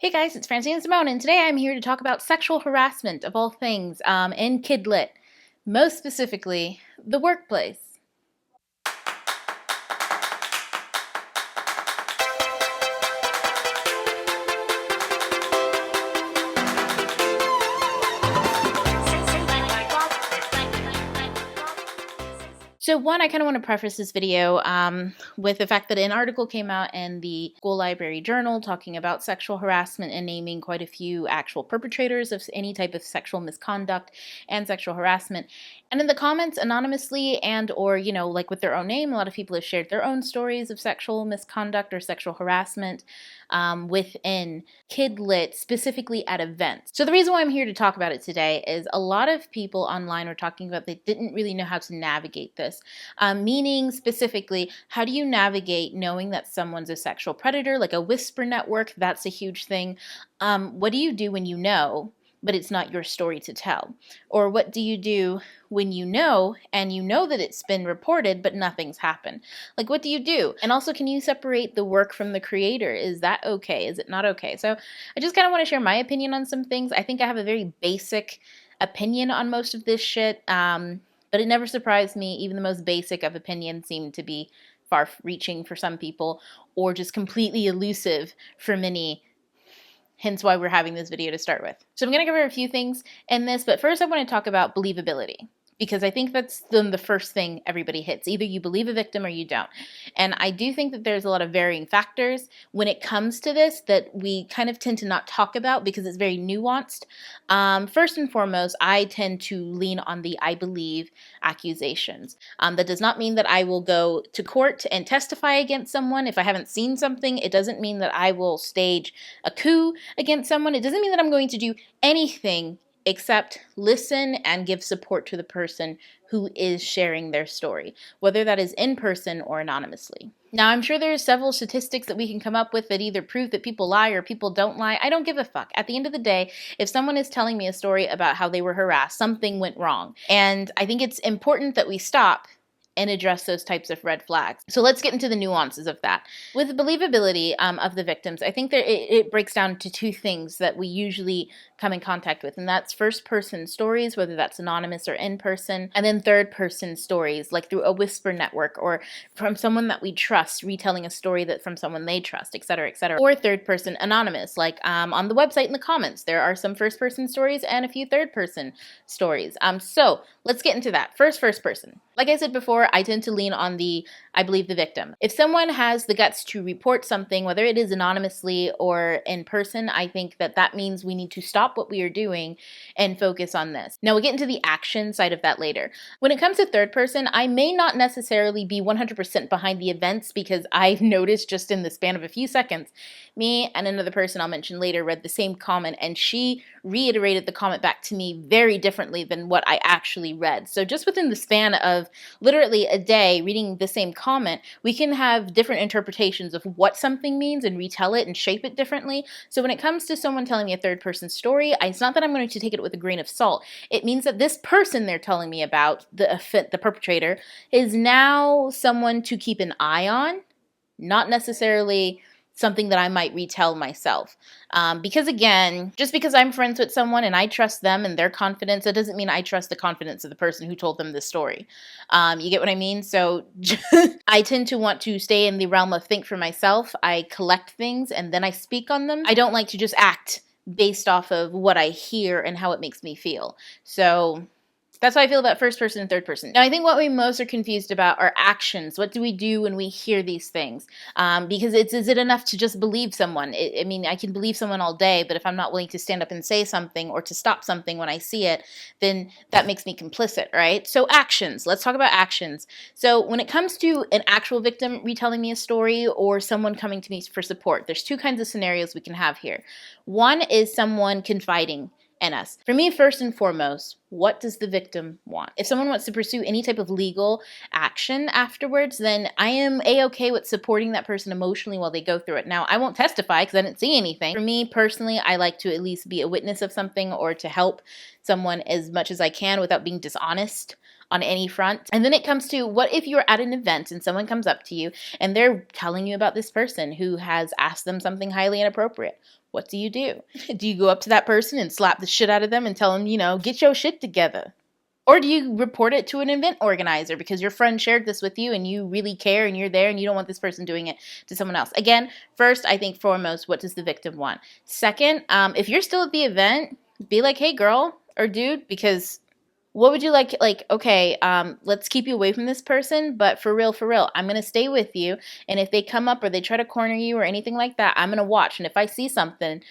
Hey guys, it's Francine Simone, and today I'm here to talk about sexual harassment of all things in kidlit, most specifically, the workplace. So one, I kind of want to preface this video with the fact that an article came out in the School Library Journal talking about sexual harassment and naming quite a few actual perpetrators of any type of sexual misconduct and sexual harassment. And in the comments, anonymously and or, like with their own name, a lot of people have shared their own stories of sexual misconduct or sexual harassment within kidlit, specifically at events. So the reason why I'm here to talk about it today is a lot of people online are talking about they didn't really know how to navigate this. Meaning specifically, how do you navigate knowing that someone's a sexual predator, like a whisper network? That's a huge thing. What do you do when you know, but it's not your story to tell? Or what do you do when you know and you know that it's been reported, but nothing's happened? Like, what do you do? And also, can you separate the work from the creator? Is that okay? Is it not okay? So I just kind of want to share my opinion on some things. I think I have a very basic opinion on most of this shit. But it never surprised me. Even the most basic of opinions seem to be far-reaching for some people or just completely elusive for many. Hence why we're having this video to start with. So I'm going to cover a few things in this, but first I want to talk about believability, because I think that's the first thing everybody hits. Either you believe a victim or you don't. And I do think that there's a lot of varying factors when it comes to this that we kind of tend to not talk about because it's very nuanced. First and foremost, I tend to lean on the I believe accusations. That does not mean that I will go to court and testify against someone. If I haven't seen something, it doesn't mean that I will stage a coup against someone. It doesn't mean that I'm going to do anything except listen and give support to the person who is sharing their story, whether that is in person or anonymously. Now, I'm sure there's several statistics that we can come up with that either prove that people lie or people don't lie. I don't give a fuck. At the end of the day, if someone is telling me a story about how they were harassed, something went wrong. And I think it's important that we stop and address those types of red flags. So let's get into the nuances of that. With the believability of the victims, I think that it breaks down to two things that we usually come in contact with, and that's first-person stories, whether that's anonymous or in-person, and then third-person stories, like through a whisper network or from someone that we trust, retelling a story that from someone they trust, etc., etc. Or third-person anonymous, like on the website in the comments, there are some first-person stories and a few third-person stories. So let's get into that. First person. Like I said before, I tend to lean on the I believe the victim. If someone has the guts to report something, whether it is anonymously or in person, I think that that means we need to stop what we are doing and focus on this. Now, we'll get into the action side of that later. When it comes to third person, I may not necessarily be 100% behind the events because I've noticed just in the span of a few seconds, me and another person I'll mention later read the same comment and she reiterated the comment back to me very differently than what I actually read. So just within the span of literally a day reading the same comment, we can have different interpretations of what something means and retell it and shape it differently. So when it comes to someone telling me a third person story, it's not that I'm going to take it with a grain of salt. It means that this person they're telling me about, the perpetrator, is now someone to keep an eye on, not necessarily something that I might retell myself. Because again, just because I'm friends with someone and I trust them and their confidence, it doesn't mean I trust the confidence of the person who told them this story. You get what I mean? So I tend to want to stay in the realm of think for myself. I collect things and then I speak on them. I don't like to just act based off of what I hear and how it makes me feel. So that's how I feel about first person and third person. Now, I think what we most are confused about are actions. What do we do when we hear these things? Because is it enough to just believe someone? I mean, I can believe someone all day, but if I'm not willing to stand up and say something or to stop something when I see it, then that makes me complicit, right? So actions. Let's talk about actions. So when it comes to an actual victim retelling me a story or someone coming to me for support, there's two kinds of scenarios we can have here. One is someone confiding in us. For me, first and foremost, what does the victim want? If someone wants to pursue any type of legal action afterwards, then I am A-okay with supporting that person emotionally while they go through it. Now, I won't testify because I didn't see anything. For me, personally, I like to at least be a witness of something or to help someone as much as I can without being dishonest on any front. And then it comes to, what if you're at an event and someone comes up to you and they're telling you about this person who has asked them something highly inappropriate? What do? Do you go up to that person and slap the shit out of them and tell them, get your shit together? Or do you report it to an event organizer because your friend shared this with you and you really care and you're there and you don't want this person doing it to someone else? Again, first, I think foremost, what does the victim want? Second, if you're still at the event, be like, hey, girl or dude, because what would you like? Like, okay, let's keep you away from this person, but for real, I'm going to stay with you. And if they come up or they try to corner you or anything like that, I'm going to watch. And if I see something,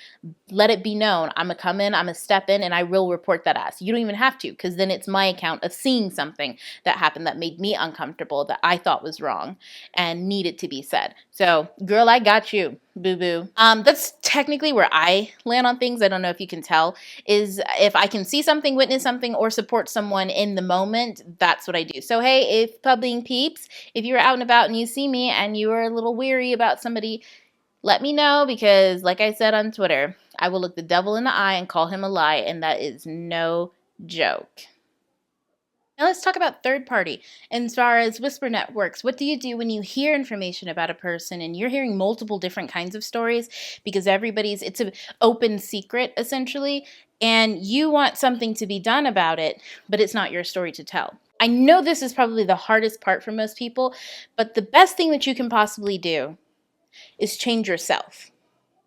let it be known. I'm going to come in, I'm going to step in, and I will report that as. You don't even have to, because then it's my account of seeing something that happened that made me uncomfortable, that I thought was wrong and needed to be said. So, girl, I got you, boo-boo. That's technically where I land on things. I don't know if you can tell, is if I can see something, witness something, or support someone in the moment, that's what I do. So, hey, if pubbing peeps, if you're out and about and you see me and you are a little weary about somebody, let me know, because like I said on Twitter, I will look the devil in the eye and call him a lie, and that is no joke. Now let's talk about third party. As far as whisper networks, what do you do when you hear information about a person and you're hearing multiple different kinds of stories, because it's an open secret essentially, and you want something to be done about it, but it's not your story to tell. I know this is probably the hardest part for most people, but the best thing that you can possibly do is change yourself.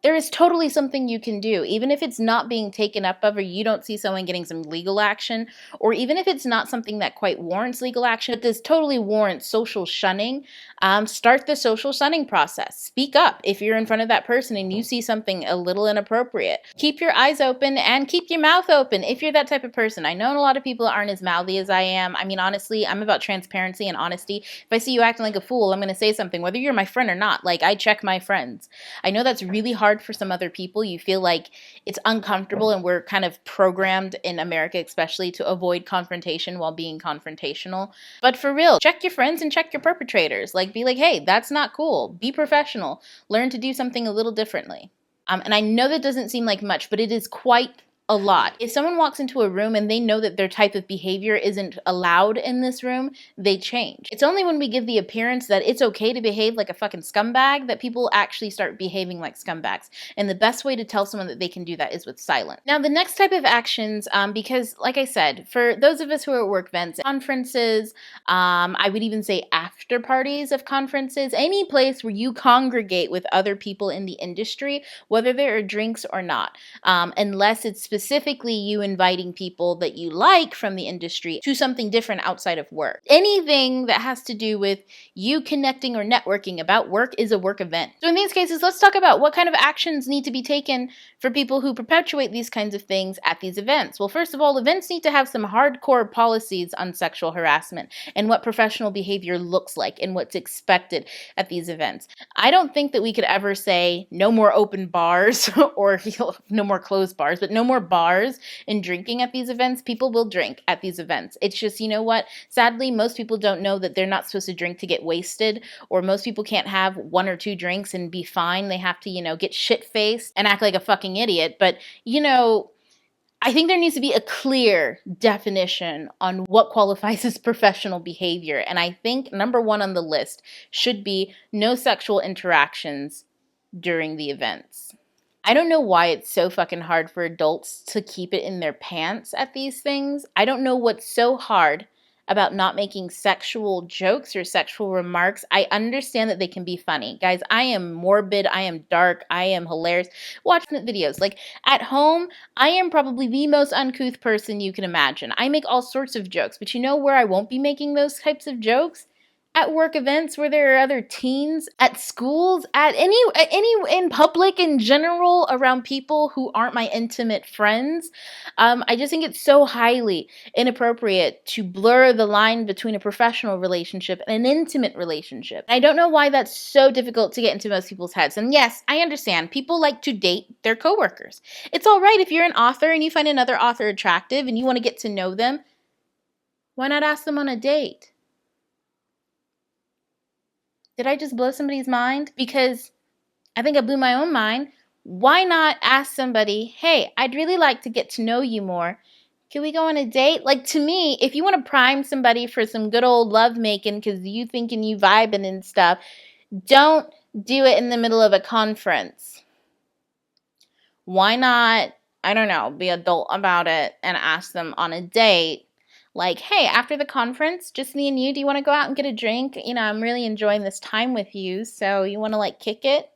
There is totally something you can do, even if it's not being taken up of, or you don't see someone getting some legal action, or even if it's not something that quite warrants legal action, but this totally warrants social shunning. Start the social shunning process. Speak up if you're in front of that person and you see something a little inappropriate. Keep your eyes open and keep your mouth open if you're that type of person. I know a lot of people aren't as mouthy as I am. I mean, honestly, I'm about transparency and honesty. If I see you acting like a fool, I'm going to say something, whether you're my friend or not. Like, I check my friends. I know that's really hard for some other people. You feel like it's uncomfortable, and we're kind of programmed in America especially to avoid confrontation while being confrontational. But for real, check your friends and check your perpetrators. Like, be like, hey, that's not cool. Be professional. Learn to do something a little differently. And I know that doesn't seem like much, but it is quite a lot. If someone walks into a room and they know that their type of behavior isn't allowed in this room, they change. It's only when we give the appearance that it's okay to behave like a fucking scumbag that people actually start behaving like scumbags. And the best way to tell someone that they can do that is with silence. Now, the next type of actions, because like I said, for those of us who are at work events, conferences, I would even say after parties of conferences, any place where you congregate with other people in the industry, whether there are drinks or not, unless it's specifically you inviting people that you like from the industry to something different outside of work. Anything that has to do with you connecting or networking about work is a work event. So in these cases, let's talk about what kind of actions need to be taken for people who perpetuate these kinds of things at these events. Well, first of all, events need to have some hardcore policies on sexual harassment and what professional behavior looks like and what's expected at these events. I don't think that we could ever say no more open bars or no more closed bars, but no more bars and drinking at these events. People will drink at these events. It's just, you know what? Sadly, most people don't know that they're not supposed to drink to get wasted, or most people can't have one or two drinks and be fine. They have to, get shit-faced and act like a fucking idiot. But, I think there needs to be a clear definition on what qualifies as professional behavior. And I think number one on the list should be no sexual interactions during the events. I don't know why it's so fucking hard for adults to keep it in their pants at these things. I don't know what's so hard about not making sexual jokes or sexual remarks. I understand that they can be funny. Guys, I am morbid, I am dark, I am hilarious. Watch videos. Like, at home, I am probably the most uncouth person you can imagine. I make all sorts of jokes, but you know where I won't be making those types of jokes? At work events where there are other teens, at schools, at any in public in general, around people who aren't my intimate friends. I just think it's so highly inappropriate to blur the line between a professional relationship and an intimate relationship. I don't know why that's so difficult to get into most people's heads. And yes, I understand. People like to date their coworkers. It's all right if you're an author and you find another author attractive and you want to get to know them. Why not ask them on a date? Did I just blow somebody's mind? Because I think I blew my own mind. Why not ask somebody, hey, I'd really like to get to know you more. Can we go on a date? Like, to me, if you want to prime somebody for some good old love making because you thinking you vibing and stuff, don't do it in the middle of a conference. Why not, I don't know, be adult about it and ask them on a date, like, hey, after the conference, just me and you, do you want to go out and get a drink? You know, I'm really enjoying this time with you, so you want to like kick it?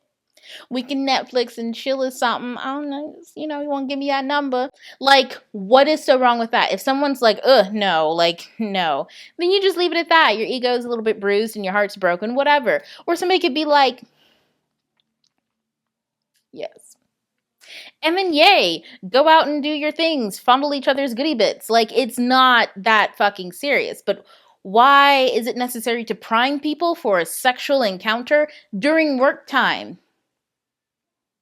We can Netflix and chill or something. I don't know, you know, you want to give me that number? Like, what is so wrong with that? If someone's like, ugh, no, like, no, then you just leave it at that. Your ego's a little bit bruised and your heart's broken, whatever. Or somebody could be like, yes. And then, yay, go out and do your things, fondle each other's goodie bits. Like, it's not that fucking serious. But why is it necessary to prime people for a sexual encounter during work time?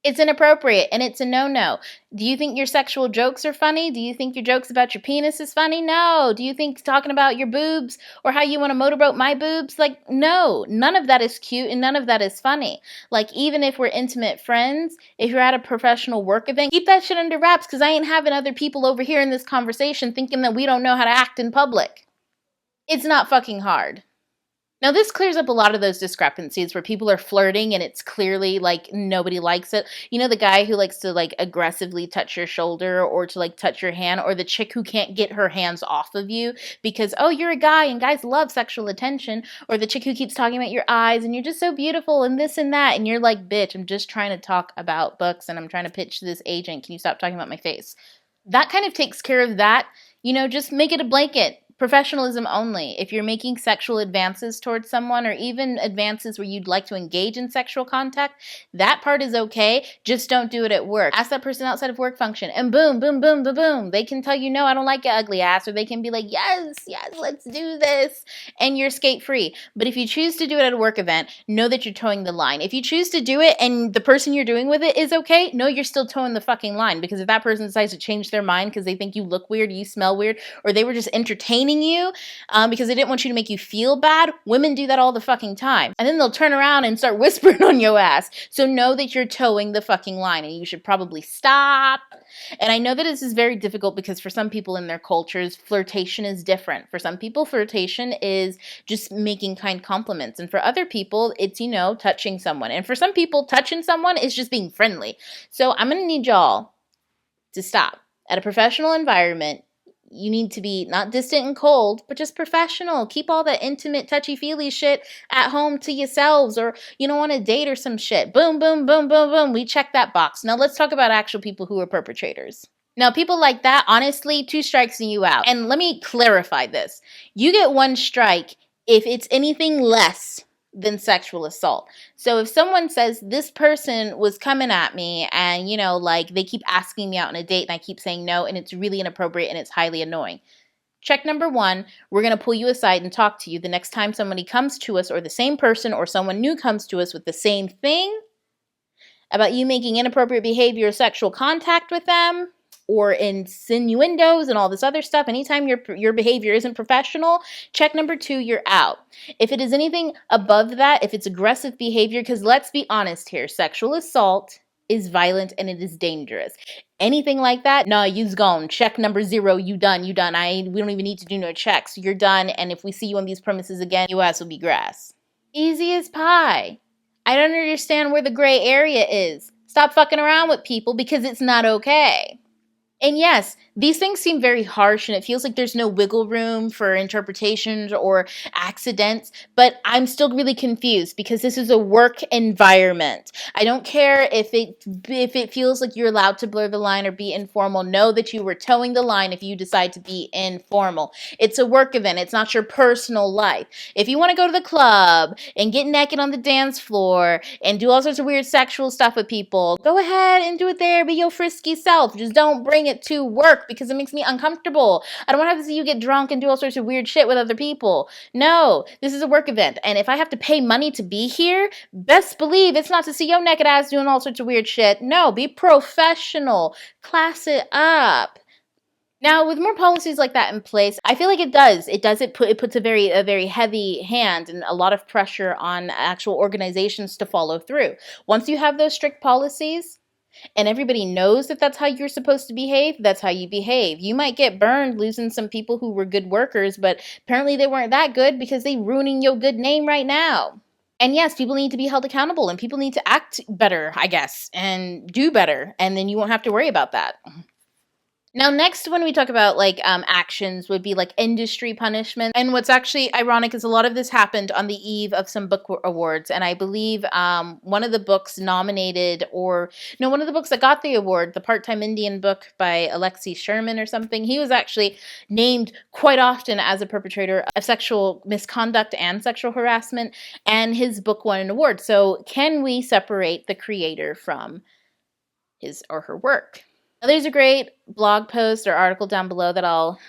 It's inappropriate and it's a no-no. Do you think your sexual jokes are funny? Do you think your jokes about your penis is funny? No. Do you think talking about your boobs or how you want to motorboat my boobs? Like, no. None of that is cute and none of that is funny. Like, even if we're intimate friends, if you're at a professional work event, keep that shit under wraps because I ain't having other people over here in this conversation thinking that we don't know how to act in public. It's not fucking hard. Now, this clears up a lot of those discrepancies where people are flirting and it's clearly like nobody likes it. You know, the guy who likes to like aggressively touch your shoulder or to like touch your hand, or the chick who can't get her hands off of you because, oh, you're a guy and guys love sexual attention, or the chick who keeps talking about your eyes and you're just so beautiful and this and that. And you're like, bitch, I'm just trying to talk about books and I'm trying to pitch to this agent. Can you stop talking about my face? That kind of takes care of that. You know, just make it a blanket. Professionalism only. If you're making sexual advances towards someone or even advances where you'd like to engage in sexual contact, that part is okay. Just don't do it at work. Ask that person outside of work function and boom, boom, boom, boom, boom. They can tell you, no, I don't like your ugly ass. Or they can be like, yes, yes, let's do this. And you're skate free. But if you choose to do it at a work event, know that you're towing the line. If you choose to do it and the person you're doing with it is okay, know you're still towing the fucking line. Because if that person decides to change their mind because they think you look weird, you smell weird, or they were just entertaining you because they didn't want you to make you feel bad. Women do that all the fucking time. And then they'll turn around and start whispering on your ass. So know that you're towing the fucking line and you should probably stop. And I know that this is very difficult because for some people in their cultures, flirtation is different. For some people, flirtation is just making kind compliments. And for other people, it's, you know, touching someone. And for some people, touching someone is just being friendly. So I'm going to need y'all to stop. At a professional environment, you need to be not distant and cold, but just professional. Keep all that intimate, touchy-feely shit at home to yourselves, or, you know, on a date or some shit. Boom, boom, boom, boom, boom. We check that box. Now let's talk about actual people who are perpetrators. Now, people like that, honestly, 2 strikes and you out. And let me clarify this. You get 1 strike if it's anything less than sexual assault. So if someone says this person was coming at me and, you know, like they keep asking me out on a date and I keep saying no and it's really inappropriate and it's highly annoying. Check number 1, we're going to pull you aside and talk to you the next time somebody comes to us, or the same person or someone new comes to us with the same thing about you making inappropriate behavior or sexual contact with them, or insinuendos and all this other stuff. Anytime your behavior isn't professional, check number 2, you're out. If it is anything above that, if it's aggressive behavior, because let's be honest here, sexual assault is violent and it is dangerous. Anything like that, no, you's gone. Check number 0, you done. We don't even need to do no checks. You're done, and if we see you on these premises again, your ass will be grass. Easy as pie. I don't understand where the gray area is. Stop fucking around with people because it's not okay. And yes, these things seem very harsh and it feels like there's no wiggle room for interpretations or accidents, but I'm still really confused because this is a work environment. I don't care if it feels like you're allowed to blur the line or be informal. Know that you were towing the line if you decide to be informal. It's a work event. It's not your personal life. If you want to go to the club and get naked on the dance floor and do all sorts of weird sexual stuff with people, go ahead and do it there. Be your frisky self. Just don't bring it to work because it makes me uncomfortable. I don't want to have to see you get drunk and do all sorts of weird shit with other people. No, this is a work event. And if I have to pay money to be here, best believe it's not to see your naked ass doing all sorts of weird shit. No, be professional. Class it up. Now, with more policies like that in place, I feel like it puts a very heavy hand and a lot of pressure on actual organizations to follow through. Once you have those strict policies, and everybody knows that that's how you're supposed to behave, that's how you behave. You might get burned losing some people who were good workers, but apparently they weren't that good because they ruining your good name right now. And yes, people need to be held accountable and people need to act better, I guess, and do better. And then you won't have to worry about that. Now, next, when we talk about like actions, would be like industry punishment. And what's actually ironic is a lot of this happened on the eve of some book awards, and I believe one of the books nominated, or no, one of the books that got the award, the Part-Time Indian book by Alexi Sherman or something, he was actually named quite often as a perpetrator of sexual misconduct and sexual harassment, and his book won an award. So, can we separate the creator from his or her work? Now, there's a great blog post or article down below that I'll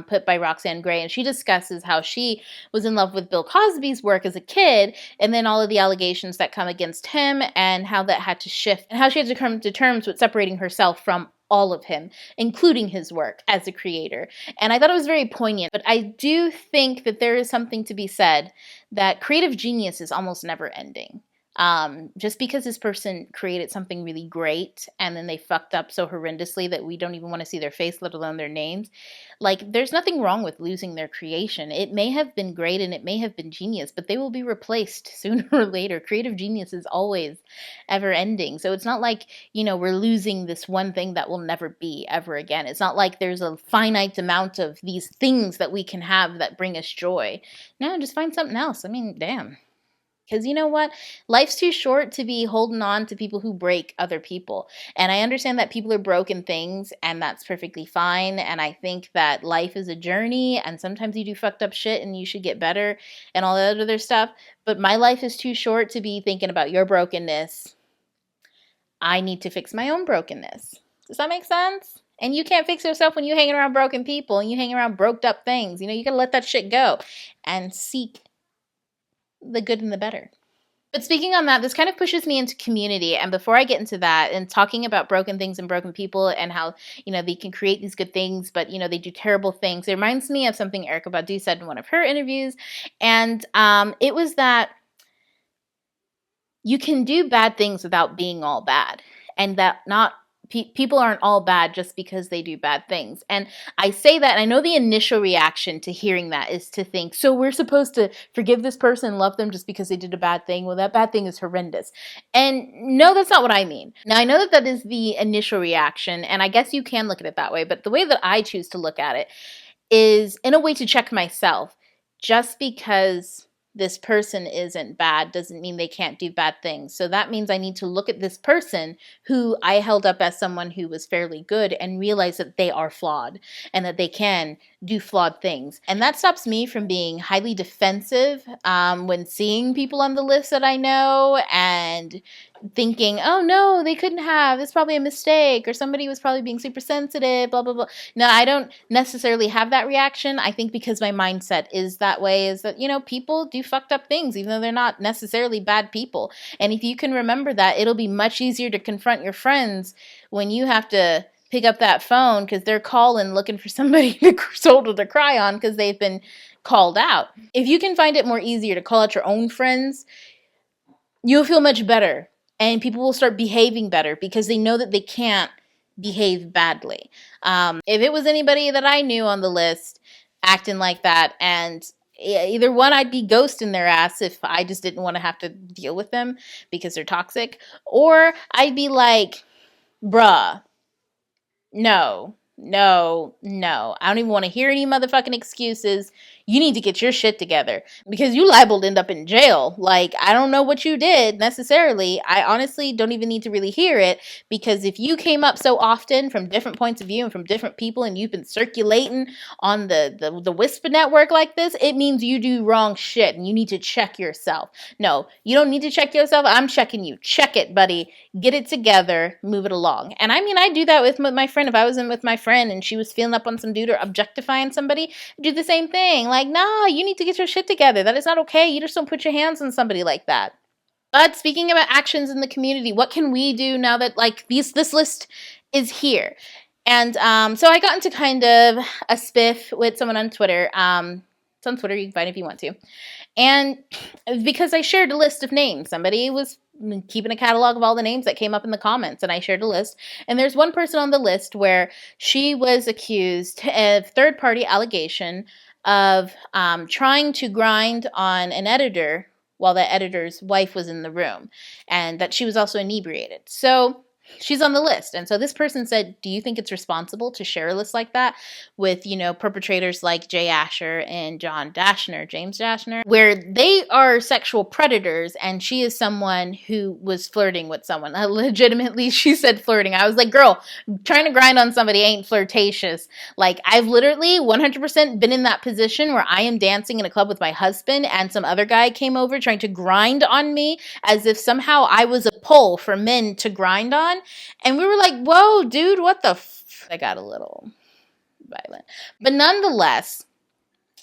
put by Roxanne Gray, and she discusses how she was in love with Bill Cosby's work as a kid, and then all of the allegations that come against him, and how that had to shift, and how she had to come to terms with separating herself from all of him, including his work as a creator. And I thought it was very poignant, but I do think that there is something to be said that creative genius is almost never ending. Just because this person created something really great and then they fucked up so horrendously that we don't even want to see their face, let alone their names. Like, there's nothing wrong with losing their creation. It may have been great and it may have been genius, but they will be replaced sooner or later. Creative genius is always ever ending. So it's not like, we're losing this one thing that will never be ever again. It's not like there's a finite amount of these things that we can have that bring us joy. No, just find something else. I mean, damn. Because you know what? Life's too short to be holding on to people who break other people. And I understand that people are broken things, and that's perfectly fine. And I think that life is a journey, and sometimes you do fucked up shit, and you should get better, and all that other stuff. But my life is too short to be thinking about your brokenness. I need to fix my own brokenness. Does that make sense? And you can't fix yourself when you're hanging around broken people, and you hang around broked up things. You gotta let that shit go and seek the good and the better. But speaking on that, this kind of pushes me into community. And before I get into that and talking about broken things and broken people and how, they can create these good things, but, they do terrible things, it reminds me of something Erykah Badu said in one of her interviews. And it was that you can do bad things without being all bad. And that not people aren't all bad just because they do bad things. And I say that, and I know the initial reaction to hearing that is to think, so we're supposed to forgive this person, love them just because they did a bad thing. Well, that bad thing is horrendous. And no, that's not what I mean. Now, I know that that is the initial reaction, and I guess you can look at it that way, but the way that I choose to look at it is in a way to check myself. Just because this person isn't bad doesn't mean they can't do bad things. So that means I need to look at this person who I held up as someone who was fairly good and realize that they are flawed and that they can do flawed things. And that stops me from being highly defensive when seeing people on the list that I know and thinking, oh no, they couldn't have, it's probably a mistake, or somebody was probably being super sensitive, blah, blah, blah. No, I don't necessarily have that reaction. I think because my mindset is that way, is that, people do fucked up things, even though they're not necessarily bad people. And if you can remember that, it'll be much easier to confront your friends when you have to pick up that phone because they're calling looking for somebody to shoulder to cry on because they've been called out. If you can find it more easier to call out your own friends, you'll feel much better. And people will start behaving better because they know that they can't behave badly. If it was anybody that I knew on the list acting like that, and either one, I'd be ghosting their ass if I just didn't want to have to deal with them because they're toxic, or I'd be like, bruh, no. I don't even want to hear any motherfucking excuses. You need to get your shit together because you liable to end up in jail. Like, I don't know what you did necessarily. I honestly don't even need to really hear it because if you came up so often from different points of view and from different people and you've been circulating on the Whisper network like this, it means you do wrong shit and you need to check yourself. No, you don't need to check yourself. I'm checking you. Check it, buddy. Get it together. Move it along. And I mean, I do that with my friend. If I was in with my friend and she was feeling up on some dude or objectifying somebody, I'd do the same thing. Like, nah, you need to get your shit together. That is not okay. You just don't put your hands on somebody like that. But speaking about actions in the community, what can we do now that this list is here? And so I got into kind of a spiff with someone on Twitter. It's on Twitter. You can find it if you want to. And because I shared a list of names, somebody was keeping a catalog of all the names that came up in the comments, and I shared a list. And there's one person on the list where she was accused of third-party allegation of trying to grind on an editor while the editor's wife was in the room, and that she was also inebriated. So she's on the list. And so this person said, do you think it's responsible to share a list like that with, perpetrators like Jay Asher and James Dashner, where they are sexual predators, and she is someone who was flirting with someone. Legitimately, she said flirting. I was like, girl, trying to grind on somebody ain't flirtatious. Like, I've literally 100% been in that position where I am dancing in a club with my husband and some other guy came over trying to grind on me as if somehow I was a pole for men to grind on. And we were like, whoa, dude, what the I got a little violent. But nonetheless,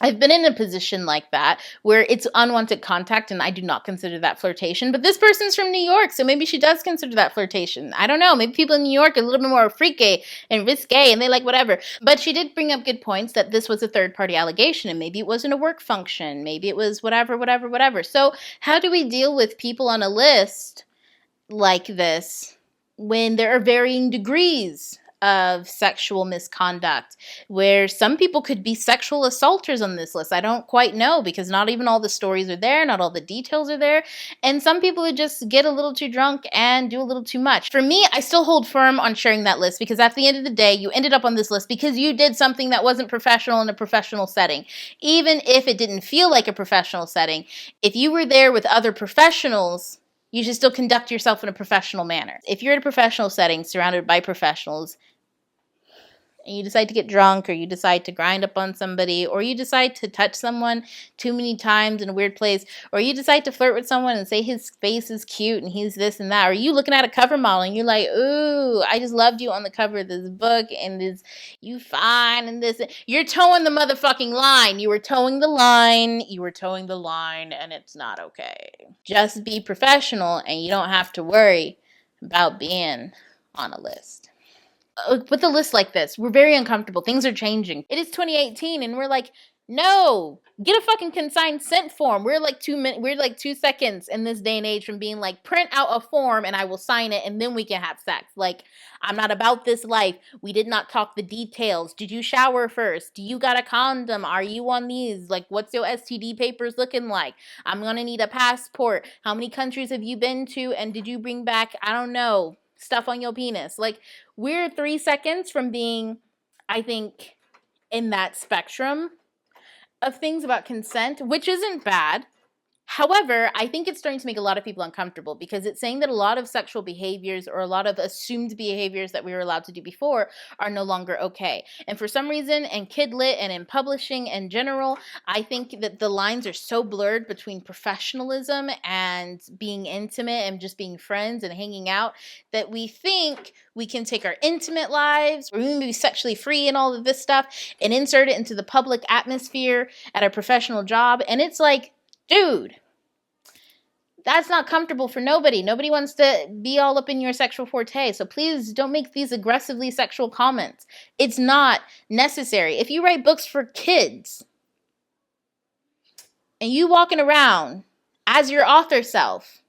I've been in a position like that where it's unwanted contact, and I do not consider that flirtation. But this person's from New York, so maybe she does consider that flirtation. I don't know. Maybe people in New York are a little bit more freaky and risque, and they like whatever. But she did bring up good points that this was a third-party allegation, and maybe it wasn't a work function. Maybe it was whatever. So how do we deal with people on a list like this when there are varying degrees of sexual misconduct, where some people could be sexual assaulters on this list? I don't quite know, because not even all the stories are there, not all the details are there, and some people would just get a little too drunk and do a little too much. For me, I still hold firm on sharing that list, because at the end of the day, you ended up on this list because you did something that wasn't professional in a professional setting. Even if it didn't feel like a professional setting, if you were there with other professionals, you should still conduct yourself in a professional manner. If you're in a professional setting surrounded by professionals, and you decide to get drunk, or you decide to grind up on somebody, or you decide to touch someone too many times in a weird place, or you decide to flirt with someone and say his face is cute and he's this and that, or you looking at a cover model and you're like, ooh, I just loved you on the cover of this book and this, you fine and this, you're towing the motherfucking line. You were towing the line, and it's not okay. Just be professional, and you don't have to worry about being on a list. With a list like this, we're very uncomfortable. Things are changing. It is 2018, and we're like, no, get a fucking consigned scent form. We're like 2 seconds in this day and age from being like, print out a form and I will sign it, and then we can have sex. Like, I'm not about this life. We did not talk the details. Did you shower first? Do you got a condom? Are you on these? Like, what's your STD papers looking like? I'm gonna need a passport. How many countries have you been to? And did you bring back, I don't know, stuff on your penis? Like, we're 3 seconds from being, I think, in that spectrum of things about consent, which isn't bad. However, I think it's starting to make a lot of people uncomfortable, because it's saying that a lot of sexual behaviors, or a lot of assumed behaviors that we were allowed to do before, are no longer okay. And for some reason, in kidlit and in publishing in general, I think that the lines are so blurred between professionalism and being intimate and just being friends and hanging out, that we think we can take our intimate lives, or we can be sexually free and all of this stuff, and insert it into the public atmosphere at our professional job. And it's like, dude, that's not comfortable for nobody. Nobody wants to be all up in your sexual forte. So please don't make these aggressively sexual comments. It's not necessary. If you write books for kids and you walking around as your author self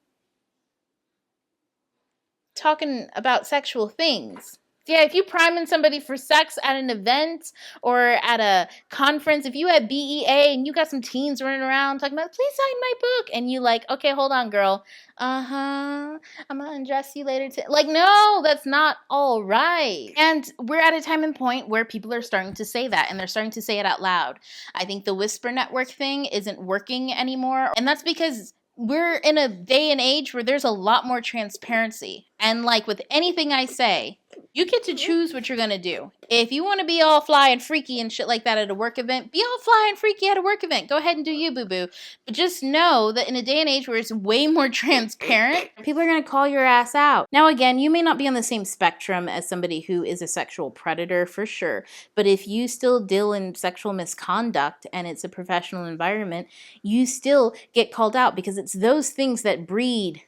talking about sexual things, yeah, if you priming somebody for sex at an event or at a conference, if you had BEA and you got some teens running around talking about, please sign my book, and you like, okay, hold on, girl. I'm gonna undress you later. Like, no, that's not all right. And we're at a time and point where people are starting to say that, and they're starting to say it out loud. I think the Whisper Network thing isn't working anymore, and that's because we're in a day and age where there's a lot more transparency. And like with anything I say, you get to choose what you're going to do. If you want to be all fly and freaky and shit like that at a work event, be all fly and freaky at a work event. Go ahead and do you, boo-boo. But just know that in a day and age where it's way more transparent, people are going to call your ass out. Now, again, you may not be on the same spectrum as somebody who is a sexual predator, for sure. But if you still deal in sexual misconduct and it's a professional environment, you still get called out, because it's those things that breed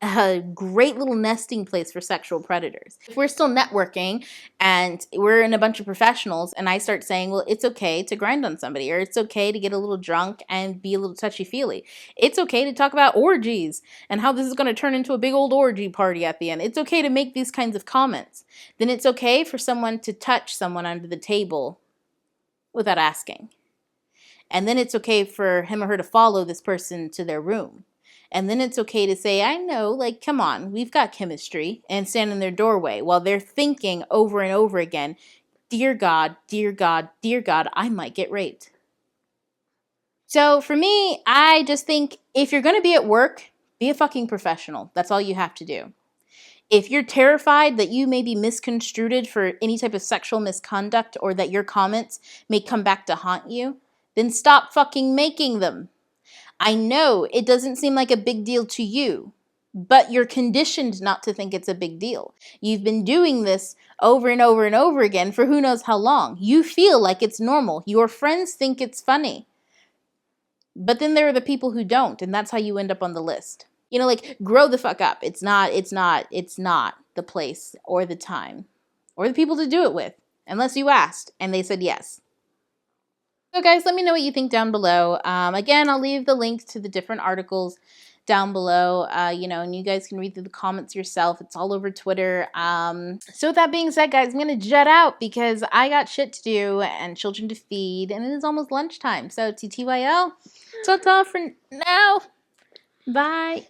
a great little nesting place for sexual predators. If we're still networking and we're in a bunch of professionals, and I start saying, well, it's okay to grind on somebody, or it's okay to get a little drunk and be a little touchy-feely. It's okay to talk about orgies and how this is going to turn into a big old orgy party at the end. It's okay to make these kinds of comments. Then it's okay for someone to touch someone under the table without asking. And then it's okay for him or her to follow this person to their room. And then it's okay to say, I know, like, come on, we've got chemistry, and stand in their doorway while they're thinking over and over again, dear God, dear God, dear God, I might get raped. So for me, I just think if you're going to be at work, be a fucking professional. That's all you have to do. If you're terrified that you may be misconstrued for any type of sexual misconduct or that your comments may come back to haunt you, then stop fucking making them. I know it doesn't seem like a big deal to you, but you're conditioned not to think it's a big deal. You've been doing this over and over and over again for who knows how long. You feel like it's normal. Your friends think it's funny. But then there are the people who don't, and that's how you end up on the list. You know, like, grow the fuck up. It's not the place or the time or the people to do it with, unless you asked and they said yes. So guys, let me know what you think down below. Again, I'll leave the links to the different articles down below, and you guys can read through the comments yourself. It's all over Twitter. So with that being said, guys, I'm going to jet out because I got shit to do and children to feed, and it is almost lunchtime. So TTYL, ta-ta for now. Bye.